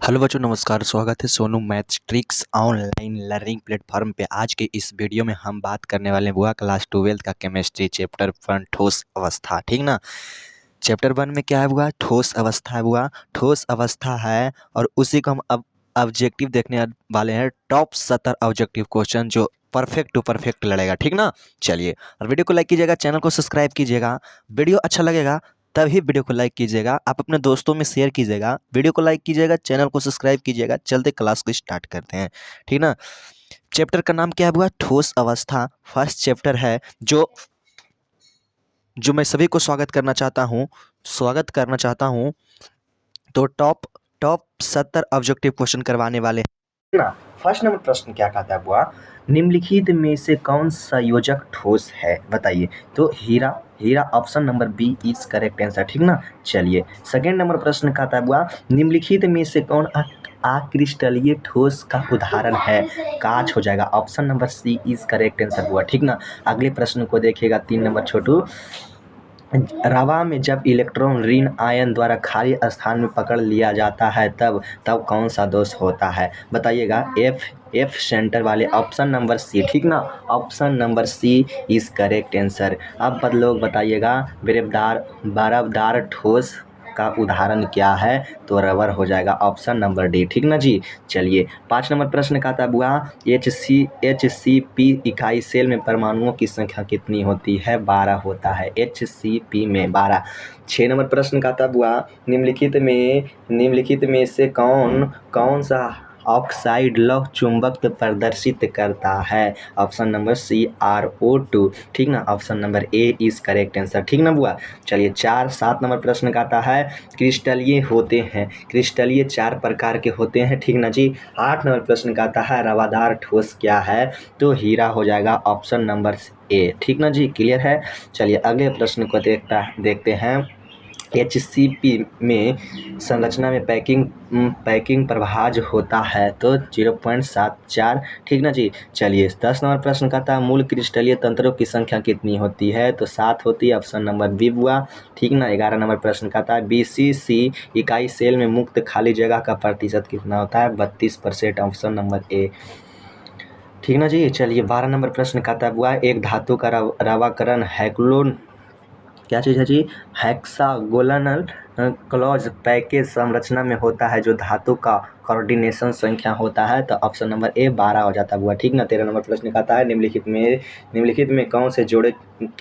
Hello बच्चों, नमस्कार। स्वागत है Sonu maths tricks online learning platform पे। आज के इस वीडियो में हम बात करने वाले हैं बुआ क्लास 12 का केमिस्ट्री चैप्टर 1 ठोस अवस्था। ठीक ना। चैप्टर 1 में क्या है बुआ? ठोस अवस्था है बुआ। ठोस अवस्था है और उसी को हम अब ऑब्जेक्टिव देखने वाले हैं। टॉप 70 ऑब्जेक्टिव क्वेश्चन जो परफेक्ट टू परफेक्ट लड़ेगा। ठीक ना। चलिए, और वीडियो को लाइक कीजिएगा, चैनल को सब्सक्राइब कीजिएगा। वीडियो अच्छा लगेगा तभी वीडियो को लाइक कीजिएगा। आप अपने दोस्तों में शेयर कीजिएगा, वीडियो को लाइक कीजिएगा, चैनल को सब्सक्राइब कीजिएगा। चलते क्लास को स्टार्ट करते हैं। ठीक ना। चैप्टर का नाम क्या है बुआ? ठोस अवस्था। फर्स्ट चैप्टर है जो जो मैं सभी को स्वागत करना चाहता हूँ। तो टॉप टॉप 70 ऑब्जेक्टिव क्वेश्चन करवाने वाले हैं ना। फर्स्ट नंबर प्रश्न क्या कहता है बुआ? निम्नलिखित में से कौन सा योजक ठोस है, बताइए। तो हीरा हीरा option number B is correct answer. ठीक ना। चलिए, सेकेंड नंबर प्रश्न कहता है बुआ, निम्नलिखित में से कौन अक्रिस्टलीय ठोस का उदाहरण है? कांच हो जाएगा। Option number C is correct answer बुआ। ठीक ना। अगले प्रश्न को देखिएगा, 3 नंबर छोटू। रवा में जब इलेक्ट्रॉन ऋण आयन द्वारा खाली स्थान में पकड़ लिया जाता है तब कौन सा दोष होता है, बताइएगा। एफ सेंटर वाले ऑप्शन नंबर सी। ठीक ना। Option number C is correct answer. अब लोग बताइएगा, बर्फदार ठोस का उदाहरण क्या है? तो रबर हो जाएगा। Option number D. ठीक ना जी। चलिए, 5 नंबर प्रश्न का था बुआ, HCP इकाई सेल में परमाणुओं की संख्या कितनी होती है? 12 होता है। HCP में 12। 6 नंबर प्रश्न का था बुआ, निम्नलिखित में से कौन सा ऑक्साइड लौह चुंबकत्व प्रदर्शित करता है? Option number C RO2। ठीक ना। Option number A is correct answer. ठीक ना बुआ। चलिए, 7 नंबर प्रश्न का आता है, क्रिस्टलीय 4 प्रकार के होते हैं। ठीक ना जी। 8 नंबर प्रश्न का आता है, रवादार ठोस क्या है? तो हीरा हो जाएगा। ऑप्शन नंबर ए। ठीक ना जी। क्लियर है। चलिए, अगले प्रश्न को देखते हैं। HCP में संरचना में पैकिंग प्रभाज होता है तो 0.74। ठीक ना जी। चलिए, 10 नंबर प्रश्न कहता है, मूल क्रिस्टलीय तंत्रों की संख्या कितनी होती है? तो 7 होती है। ऑप्शन नंबर बी बुआ। ठीक ना। 11 नंबर प्रश्न कहता है, BCC इकाई सेल में मुक्त खाली जगह का प्रतिशत कितना होता है? 32%। ऑप्शन नंबर ए। ठीक ना जी। चलिए, 12 नंबर प्रश्न कहता है बुआ, एक धातु का रवाकरण हैक्लोन क्या चीज़ है जी? हेक्सागोनल क्लॉज पैकेज संरचना में होता है जो धातु का कोऑर्डिनेशन संख्या होता है। तो ऑप्शन नंबर ए 12 हो जाता है बुआ। ठीक ना। 13 नंबर प्रश्न कहता है, निम्नलिखित में कौन से जोड़े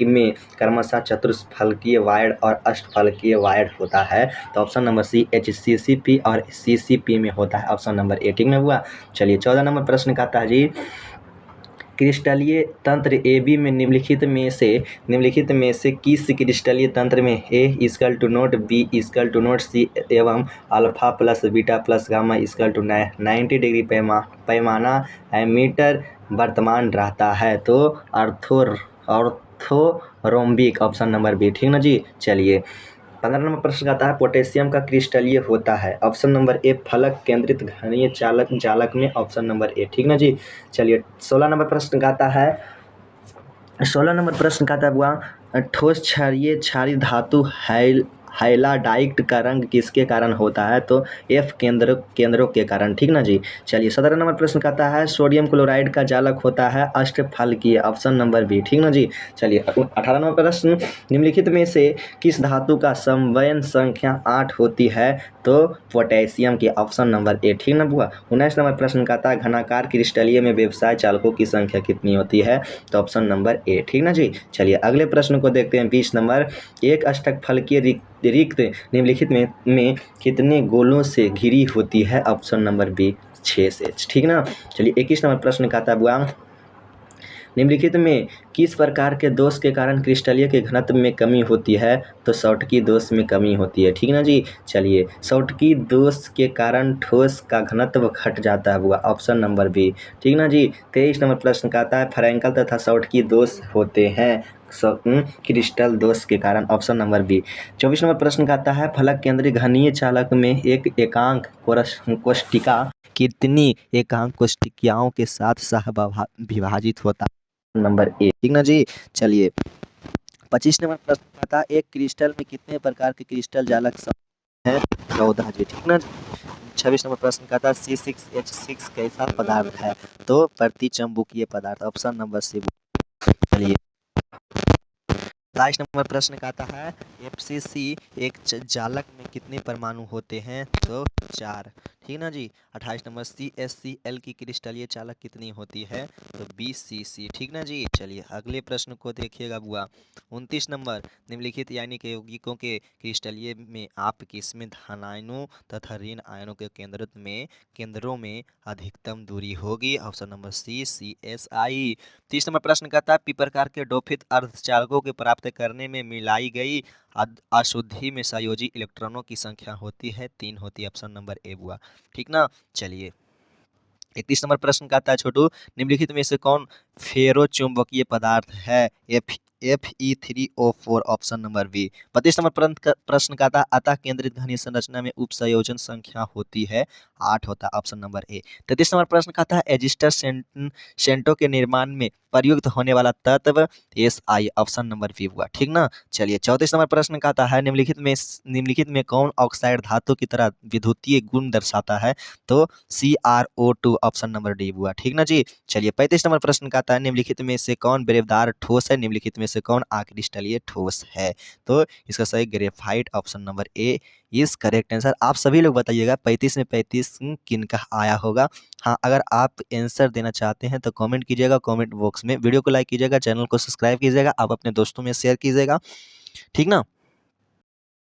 में क्रमशः चतुष्फलकीय वायर्ड और अष्टफलकीय वायर्ड होता है? तो ऑप्शन नंबर सी HCCP और CCP में होता है। ऑप्शन नंबर ए। ठीक ना बुआ। चलिए, 14 नंबर प्रश्न कहता है जी, क्रिस्टलीय तंत्र AB में निम्नलिखित में से किस क्रिस्टलीय तंत्र में A=0 B=0 C एवं alpha plus beta plus gamma = 90 degree पैमाना एमीटर वर्तमान रहता है? तो ऑर्थोरोम्बिक। Option number B. ठीक ना जी। चलिए, 15 नंबर प्रश्न आता है, पोटेशियम का क्रिस्टलीय होता है? ऑप्शन नंबर ए फलक केंद्रित घनीय जालक में। ऑप्शन नंबर ए। ठीक ना जी। चलिए, 16 नंबर प्रश्न का आता है, 16 नंबर प्रश्न का आता है बुआ, ठोस क्षारीय धातु हाइलाइट का रंग किसके कारण होता है? तो F केंद्रों के कारण। ठीक ना जी। चलिए, 17 नंबर प्रश्न का आता है, सोडियम क्लोराइड का जालक होता है अष्टफलकीय। Option number B. ठीक ना जी। चलिए, 18 नंबर प्रश्न, निम्नलिखित में से किस धातु का संवयन संख्या 8 होती है? तो पोटेशियम की। ऑप्शन नंबर ए। ठीक ना बुआ। 19 नंबर प्रश्न का आता है, घनाकार क्रिस्टलीय में व्यवसाय चालकों की संख्या कितनी होती है? तो ऑप्शन नंबर ए। ठीक ना जी। चलिए, अगले प्रश्न को देखते हैं। 20 नंबर, एक अष्टफलकीय रिक्त निम्नलिखित में कितने गोलों से घिरी होती है? ऑप्शन नंबर बी 6 से। ठीक ना। चलिए, 21 नंबर प्रश्न का आता है बुआ, निम्नलिखित में किस प्रकार के दोष के कारण क्रिस्टलीय के घनत्व में कमी होती है? तो शॉटकी दोष में कमी होती है। ठीक ना जी। चलिए, शॉटकी दोष के कारण ठोस का घनत्व घट जाता है बुआ। Option number B. ठीक ना जी। 23 नंबर प्रश्न का आता है, फ्रैंकल तथा शॉटकी दोष होते हैं क्रिस्टल दोष के कारण। Option number B. 24 नंबर प्रश्न का आता है, फलक केंद्रीय घनीय चालक में एक एकांक कोष्टिका कितनी एकांक कोष्टिकाओं के साथ विभाजित होता है? Number A. ठीक ना जी। चलिए, 25 नंबर प्रश्न आता है, एक क्रिस्टल में कितने प्रकार के क्रिस्टल जालक हैं? 14 जी। ठीक ना। 26 नंबर प्रश्न कहता है C6H6 कैसा पदार्थ है? तो प्रतिचुंबकीय पदार्थ, ऑप्शन नंबर सी। चलिए 27 नंबर प्रश्न कहता है FCC एक जालक में कितने परमाणु होते हैं? तो 4। ठीक ना जी। 28 नंबर CSCl की क्रिस्टलीय चालक कितनी होती है? तो 20 cc। ठीक ना जी। चलिए अगले प्रश्न को देखिएगा बुआ। 29 नंबर निम्नलिखित यानी के यौगिकों के क्रिस्टलीय में आप किसमें धनायनों तथा ऋण आयनों के केंद्रों में अधिकतम दूरी होगी? Option number C CSI। 30 नंबर प्रश्न कहता है पी प्रकार के डोफित अर्धचालकों के प्राप्त करने में मिलाई गई अशुद्धि में संयोजी इलेक्ट्रॉनों की संख्या होती है 3 होती है, ऑप्शन नंबर ए बुआ। ठीक ना। चलिए 31 नंबर प्रश्न कहता है छोटू निम्नलिखित में से कौन फेरो चुंबकीय पदार्थ है? Fe3O4, option number B. 32 number प्रश्न कहता है अतः केंद्रित घनीय संरचना में उप संयोजन संख्या होती है 8 होता है, ऑप्शन नंबर ए। 33 नंबर प्रश्न कहता है एजिस्टर सेंटो के निर्माण में प्रयुक्त होने वाला तत्व SI, ऑप्शन नंबर बी हुआ। ठीक ना। चलिए 34 नंबर प्रश्न कहता है निम्नलिखित में कौन ऑक्साइड धातु की तरह विद्युतीय गुण दर्शाता है? तो CrO2, ऑप्शन नंबर डी हुआ। ठीक ना जी। चलिए 35 नंबर प्रश्न कहता है निम्नलिखित में से कौन ब्रेवदार ठोस है? निम्नलिखित में से कौन आक्रिस्टलीय ठोस है? तो इसका सही graphite, option number A is correct answer. आप सभी लोग बताइएगा 35 में 35 किन का आया होगा। हाँ, अगर आप आंसर देना चाहते हैं तो कमेंट कीजिएगा कमेंट बॉक्स में, वीडियो को लाइक कीजिएगा, चैनल को सब्सक्राइब कीजिएगा, आप अपने दोस्तों में शेयर कीजिएगा। ठीक ना।